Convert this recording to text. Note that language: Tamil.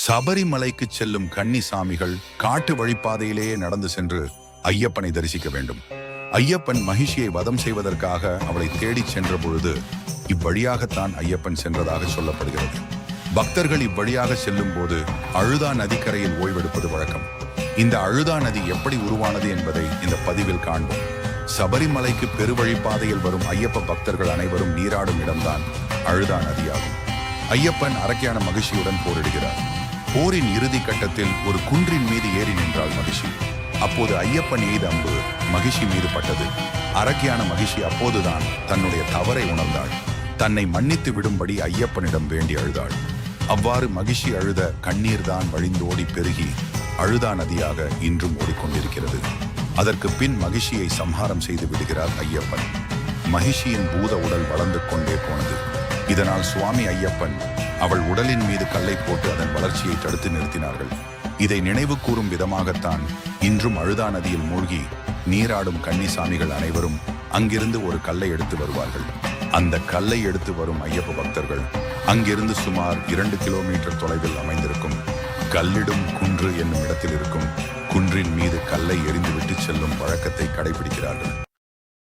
சபரிமலைக்கு செல்லும் கன்னிசாமிகள் காட்டு வழிப்பாதையிலேயே நடந்து சென்று ஐயப்பனை தரிசிக்க வேண்டும். ஐயப்பன் மகிஷியை வதம் செய்வதற்காக அவளை தேடிச் சென்ற பொழுது இவ்வழியாகத்தான் ஐயப்பன் சென்றதாக சொல்லப்படுகிறது. பக்தர்கள் இவ்வழியாக செல்லும் போது அழுதா நதிக்கரையில் ஓய்வெடுப்பது வழக்கம். இந்த அழுதா நதி எப்படி உருவானது என்பதை இந்த பதிவில் காண்போம். சபரிமலைக்கு பெருவழிப்பாதையில் வரும் ஐயப்ப பக்தர்கள் அனைவரும் நீராடும் இடம்தான் அழுதா நதியாகும். ஐயப்பன் அரக்கியான மகிஷியுடன் போரிடுகிறார். போரின் இறுதி கட்டத்தில் ஒரு குன்றின் மீது ஏறி நின்றாள் மகிஷி. அப்போது ஐயப்பன் எய்த அம்பு மகிஷி மீது பட்டது. அரக்கியான மகிஷி அப்போதுதான் தன்னுடைய தவறை உணர்ந்தாள். தன்னை மன்னித்து விடும்படி ஐயப்பனிடம் வேண்டி அழுதாள். அவ்வாறு மகிஷி அழுத கண்ணீர் தான் வழிந்தோடி பெருகி அழுதா நதியாக இன்றும் ஓடிக்கொண்டிருக்கிறது. அதற்கு பின் மகிஷியை சம்ஹாரம் செய்து விடுகிறார் ஐயப்பன். மகிஷியின் பூத உடல் வளர்ந்து கொண்டே போனது. இதனால் சுவாமி ஐயப்பன் அவள் உடலின் மீது கல்லை போட்டு அதன் வளர்ச்சியை தடுத்து நிறுத்தினார்கள். இதை நினைவு கூறும் விதமாகத்தான் இன்றும் அழுதா நதியில் மூழ்கி நீராடும் கன்னிசாமிகள் அனைவரும் அங்கிருந்து ஒரு கல்லை எடுத்து வருவார்கள். அந்த கல்லை எடுத்து வரும் ஐயப்ப பக்தர்கள் அங்கிருந்து சுமார் 2 கிலோமீட்டர் தொலைவில் அமைந்திருக்கும் கல்லிடும் குன்று என்னும் இடத்தில் இருக்கும் குன்றின் மீது கல்லை எறிந்துவிட்டு செல்லும் வழக்கத்தை கடைபிடிக்கிறார்கள்.